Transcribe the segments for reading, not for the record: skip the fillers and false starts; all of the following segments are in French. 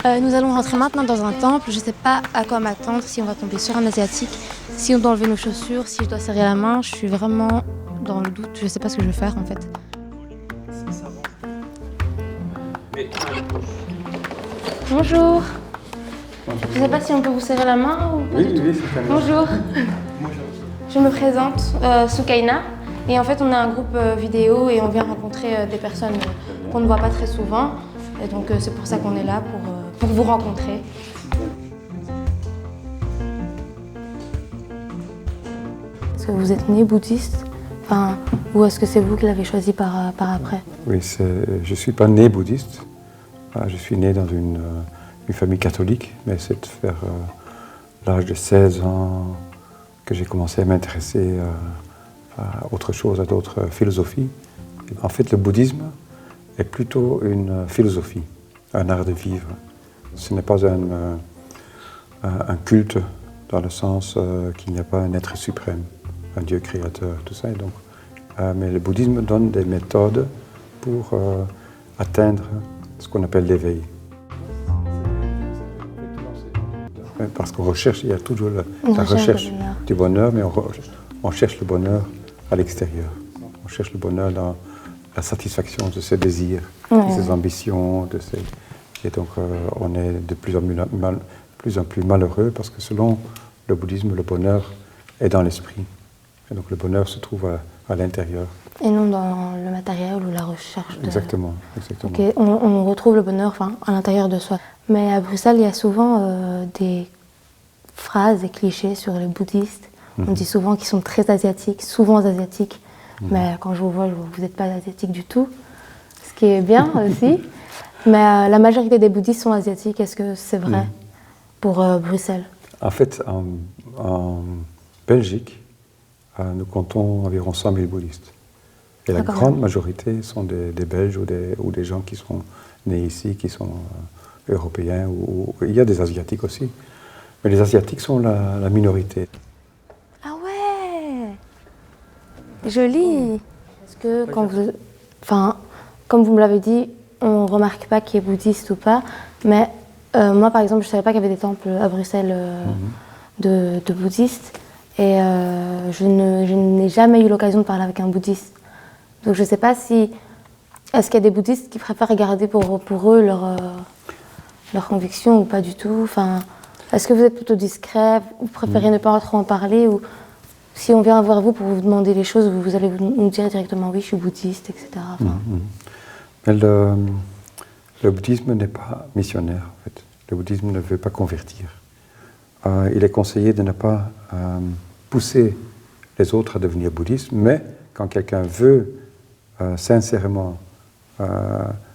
Nous allons rentrer maintenant dans un temple. Je ne sais pas à quoi m'attendre, si on va tomber sur un asiatique, si on doit enlever nos chaussures, si je dois serrer la main. Je suis vraiment dans le doute. Je ne sais pas ce que je vais faire en fait. Bonjour. Je ne sais pas si on peut vous serrer la main ou pas du tout. Oui, c'est Bonjour. Je me présente, Soukaina. Et en fait, on a un groupe vidéo et on vient rencontrer des personnes qu'on ne voit pas très souvent. Et donc, c'est pour ça qu'on est là, pour vous rencontrer. Est-ce que vous êtes né bouddhiste? Enfin, ou est-ce que c'est vous qui l'avez choisi par après? Oui, je ne suis pas né bouddhiste. Je suis né dans une famille catholique, mais c'est vers l'âge de 16 ans que j'ai commencé à m'intéresser à autre chose, à d'autres philosophies. En fait, le bouddhisme est plutôt une philosophie, un art de vivre. Ce n'est pas un culte dans le sens qu'il n'y a pas un être suprême, un Dieu créateur, tout ça. Et donc, mais le bouddhisme donne des méthodes pour atteindre ce qu'on appelle l'éveil. Parce qu'on recherche, il y a toujours la recherche du bonheur, mais on cherche le bonheur à l'extérieur. On cherche le bonheur dans la satisfaction de ses désirs, de ses ambitions. Et donc on est de plus en plus malheureux parce que selon le bouddhisme, le bonheur est dans l'esprit. Et donc le bonheur se trouve à l'intérieur. Et non dans le matériel ou la recherche de... Exactement, exactement. Okay. On retrouve le bonheur à l'intérieur de soi. Mais à Bruxelles, il y a souvent des phrases et clichés sur les bouddhistes. On dit souvent qu'ils sont très asiatiques, souvent asiatiques. Mais quand je vous vois, vous n'êtes pas asiatique du tout, ce qui est bien aussi. Mais la majorité des bouddhistes sont asiatiques. Est-ce que c'est vrai pour Bruxelles? En fait, en Belgique, nous comptons environ 100 000 bouddhistes. Et la grande majorité sont des Belges ou des gens qui sont nés ici, qui sont européens. Il y a des Asiatiques aussi. Mais les Asiatiques sont la minorité. Ah ouais! Joli! Est-ce que quand comme vous me l'avez dit, on ne remarque pas qui est bouddhiste ou pas, mais moi par exemple, je ne savais pas qu'il y avait des temples à Bruxelles de bouddhistes, et je n'ai jamais eu l'occasion de parler avec un bouddhiste. Donc je ne sais pas si... Est-ce qu'il y a des bouddhistes qui préfèrent garder pour eux leur conviction ou pas du tout? Enfin, est-ce que vous êtes plutôt discret? Vous préférez ne pas trop en parler? Ou si on vient voir vous pour vous demander les choses, vous allez nous dire directement oui, je suis bouddhiste, etc. Enfin... Mais le bouddhisme n'est pas missionnaire, en fait. Le bouddhisme ne veut pas convertir. Il est conseillé de ne pas pousser les autres à devenir bouddhistes, mais quand quelqu'un veut sincèrement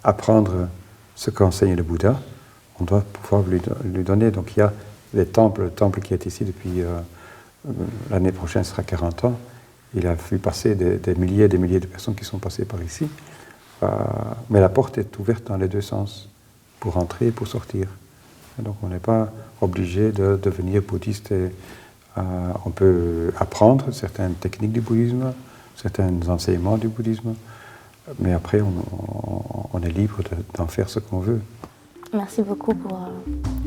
apprendre ce qu'enseigne le Bouddha, on doit pouvoir lui donner. Donc il y a les temples, le temple qui est ici depuis l'année prochaine sera 40 ans. Il a vu passer des milliers et des milliers de personnes qui sont passées par ici. Mais la porte est ouverte dans les deux sens, pour entrer et pour sortir. Et donc on n'est pas obligé de devenir bouddhiste. On peut apprendre certaines techniques du bouddhisme, certains enseignements du bouddhisme, mais après on est libre d'en faire ce qu'on veut. Merci beaucoup pour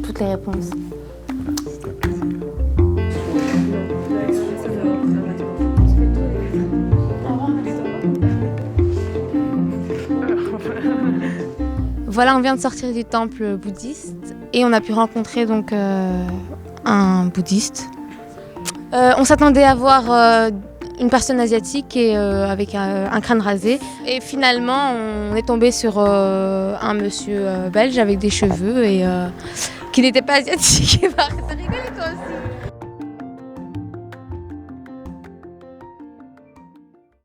toutes les réponses. Voilà, on vient de sortir du temple bouddhiste et on a pu rencontrer donc un bouddhiste. On s'attendait à voir une personne asiatique et avec un crâne rasé. Et finalement, on est tombé sur un monsieur belge avec des cheveux et qui n'était pas asiatique.